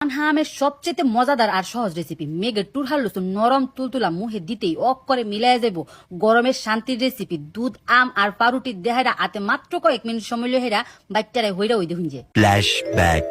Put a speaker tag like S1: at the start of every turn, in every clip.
S1: আনহামের সবচেয়ে মজাদার আর সহজ রেসিপি মেঘের টুরহার লসুন নরম তুলতুলা মুহে দিতেই অক করে মিলাই যাব গরমের শান্তির রেসিপি দুধ আম আর পাউরুটির দেহারা আতে মাত্র কয়েক মিনিট সময় হেরা বাচ্চারা হইরা ওই দেখুন যে
S2: ফ্ল্যাশব্যাক।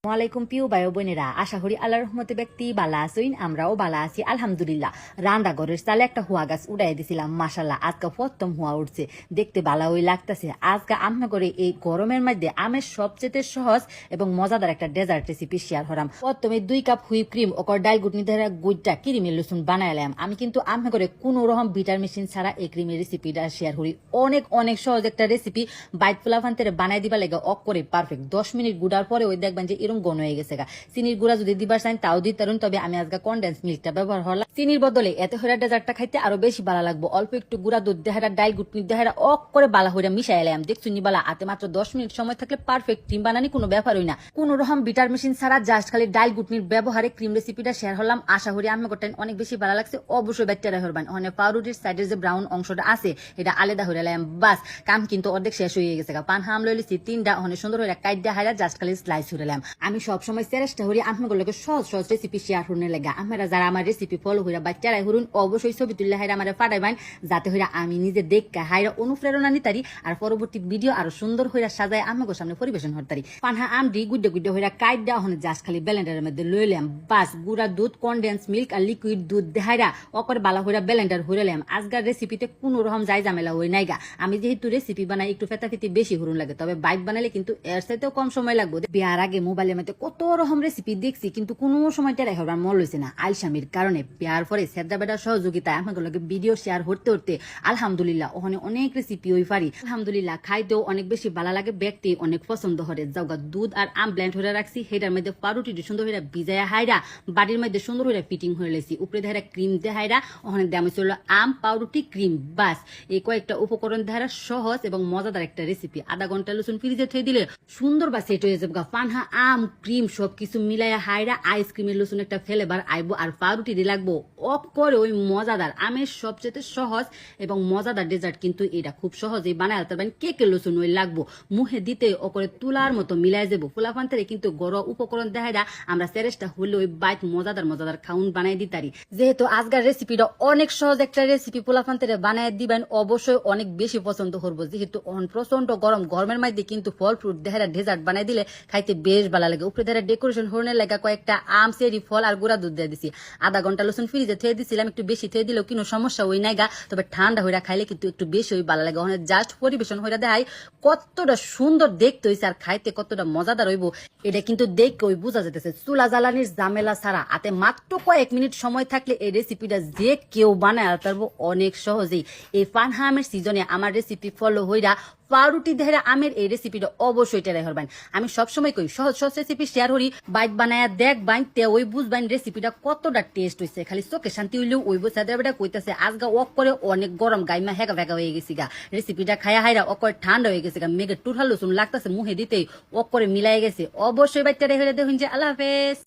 S1: ওয়ালাইকুম প্রিয় ভাই বোনেরা, আশা করি আল্লাহর রহমতে ব্যক্তি বালা আছেন, আমরাও বালা আছি আলহামদুলিল্লাহ। রান্না ঘরের চালে একটা হুয়া গাছ উড়াই দিছিলাম, মাশাল্লাহ আজকে প্রথম হুয়া উঠছে, দেখতে বালা ওই লাগতেছে। আজকে আমরা করে এই গরমের মধ্যে আমের সবচেয়ে সহজ এবং মজাদার একটা ডেজার্ট রেসিপি শেয়ার হরাম। প্রথমে 2 কাপ হুইপ ক্রিম ওকর ডাল গুটনি ধরে গুইটা ক্রিমের লসুন বানাইলাম। আমি কিন্তু আমরা করে কোনো রকম বিটার মেশিন ছাড়া এই ক্রিমের রেসিপিটা শেয়ার করি। অনেক অনেক সহজ একটা রেসিপি, বাইট ফুলাফান্তের বানাই দিবা লাগে অক করে পারফেক্ট। 10 মিনিট গুড়ার পরে ওই দেখবেন যে এরকম ঘন হয়ে গেছে। চিনির গুঁড়া যদি দিবার চান তাও দিতে পারেন, তবে আমি আজকে কনডেন্স মিল্কটা ব্যবহার করলাম। চিনির বদলে এতে হইরা ডেজার্টটা খাইতে আরো বেশি ভালো লাগবে। অল্প একটু গুঁড়া দুধ দেহারা ডাল গুটনি দেহারা অক করে বালা হইরা মিশাই এলাম। দেখছুন বালা আতে মাত্র 10 মিনিট সময় থাকলে পারফেক্ট ক্রিম বানানি কোনো ব্যাপারই না। কোন রকম বিটার মেশিন ছাড়া জাস্ট খালি ডাল গুটনির ব্যবহারে ক্রিম রেসিপিটা শেয়ার হলাম। আশা করি আমি গোটাই অনেক বেশি ভালো লাগছে। অবশ্যই বাচ্চারা হরবেন। ওখানে পাউরুটির সাইডের যে ব্রাউন অংশটা আছে এটা আলাদা হইরা লাম। বাস কাম কিন্তু অর্ধেক শেষ হয়ে গেছে। পান হাম লইছি 3টা, ওখানে সুন্দর হইরা কাইটটা হাইরা জাস্ট খালি স্লাইস হইরালাম। আমি সবসময় চেষ্টা করি আপনাগুলোকে সহজ সহজ রেসিপি শেয়ার করতে লাগা। আপনারা যারা আমার রেসিপি ফলো হইরা বাচ্চারাই হরুন, অবশ্যই ছবি তুললে হাইরা আমার পাঠাইবেন, যাতে হইরা আমি নিজে দেখে হাইরা অনুপ্রেরণা নিতারি আর পরবর্তী ভিডিও আরো সুন্দর হইরা সাজায় আমাকে সামনে পরিবেশন হতারি। পানহা আমডি গুড্ডে গুড্ডে হইরা কাইটটা ওখানে জাস্ট খালি ব্লেন্ডারের মধ্যে লইলাম। বাস গুড়া দুধ, কনডেন্স মিল্ক আর লিকুইড দুধ দেহাইরা অকরে বালা হইরা ব্লেন্ডার হইরালাম। আজকাল রেসিপিতে কোনো রকম যাই ঝামেলা হই নাইগা। আমি যেহেতু রেসিপি বানাই একটু ফেতাফেতি বেশি হরুন লাগে, তবে বাইক বানালে কিন্তু এর চাইতেও কম সময় লাগবে। বিয়ার আগে মোবাইলের মধ্যে কত রকম রেসিপি দেখছি, কিন্তু কোনো সময় টেরাই হবার মন লইছে না। আলসামির কারণে বিয়ার পরে সেদ্দা বেটার সহযোগিতায় আমাকে ভিডিও শেয়ার করতে করতে আলহামদুলিল্লাহ ওখানে অনেক রেসিপি ওই পারি। আলহামদুলিল্লাহ খাইতেও অনেক বেশি ভালো লাগে, ব্যক্তি অনেক পছন্দ করে। যাওগা দুধ আর আম ব্লেন্ড হয়ে রাখছি, হেটার মধ্যে পাউরুটি সুন্দর হয়ে ভিজাইয়া হাইরা বাড়ির মধ্যে সুন্দর হয়ে ফিটিং হয়ে লেছি। উপরে দেহারা ক্রিম দেহাইরা ওখানে দামি ছিল আম পাউরুটি ক্রিম। বাস এই কয়েকটা উপকরণ দেহারা সহজ এবং মজাদার একটা রেসিপি। আধা ঘন্টা লসুন ফ্রিজে থই দিলে সুন্দর বা সেট হয়ে যাবে। পানহা আম ক্রিম সবকিছু মিলাইয়া হাইরা আইসক্রিমের লসুন একটা ফ্লেভার আইবো আর পাউরুটি দিয়ে লাগবো অফ করে ওই মজাদার আমের সবচেয়ে সহজ এবং মজাদার ডেজার্ট। কিন্তু এটা খুব সহজেই বানায় পারবেন। কেকের লসুন ওই লাগবো মুহে দিতে ওপরে তুলার মতো মিলাই যাবো। ফুলাফান্তারে কিন্তু গড় উপকরণ দেখাইরা আমরা চেষ্টা হলে ওই বাইক মজাদার মজাদার খাউন বানাই দিতারি। যেহেতু আজকের রেসিপিটা অনেক সহজ একটা রেসিপি, ফুলাফান্তারে বানাই দিবেন অবশ্যই অনেক বেশি পছন্দ করবো। যেহেতু প্রচন্ড গরম, গরমের মধ্যে কিন্তু ফল ফ্রুট দেখাইরা ডেজার্ট বানাই দিলে খাইতে বেশ ভালো লাগে। উপরে দেখাইরা ডেকোরেশন হরনের লাগা কয়েকটা আম চেরি ফল আর গুঁড়া দুধ দিয়ে দিছি। আধা ঘন্টা লসুন ফ্রিজে থয়ে দিছিলাম, একটু বেশি থয়ে দিলেও কোনো সমস্যা হই নাই গা। তবে ঠান্ডা হইরা খাইলে কিন্তু একটু বেশি ওই ভালো লাগে। ওখানে জাস্ট পরিবেশন হইরা দেখাই কতটা সুন্দর দেখতে হইছে আর খাইতে কতটা মজাদার হইব এটা কিন্তু দেখে ওই বোঝা যেতেছে। চুলা জ্বালানির ঝামেলা ছাড়া আতে মাত্র কয়েক মিনিট সময় থাকলে এই রেসিপিটা যে কেউ বানায় পারবো অনেক সহজেই। এই পানহা আমের সিজনে আমার রেসিপি ফলো হইরা পাউরুটি দেহেরা আমের এই রেসিপিটা অবশ্যই ট্রাই করবেন। আমি সবসময় কই সহজ সহজ রেসিপি শেয়ার করি, বাইক বানায়া দেখবেন তে ওই বুঝবেন রেসিপিটা কতটা টেস্ট হইছে। খালি চোখে শান্তি হইলেও ওই বোঝা বেটা কইতাছে আজগা ওয়াক করে অনেক গরম গাইমা হেগা ভেগা হয়ে গেছি গা। রেসিপিটা খায়া হাইরা অকর ঠান্ডা হয়ে গেছে গা। মেঘের টুরহাল লসুন লাগতেছে মুহে দিতেই অক করে মিলাই গেছে। অবশ্যই বাইকটা রেখে দেখুন যে আল্লাহ হাফেজ।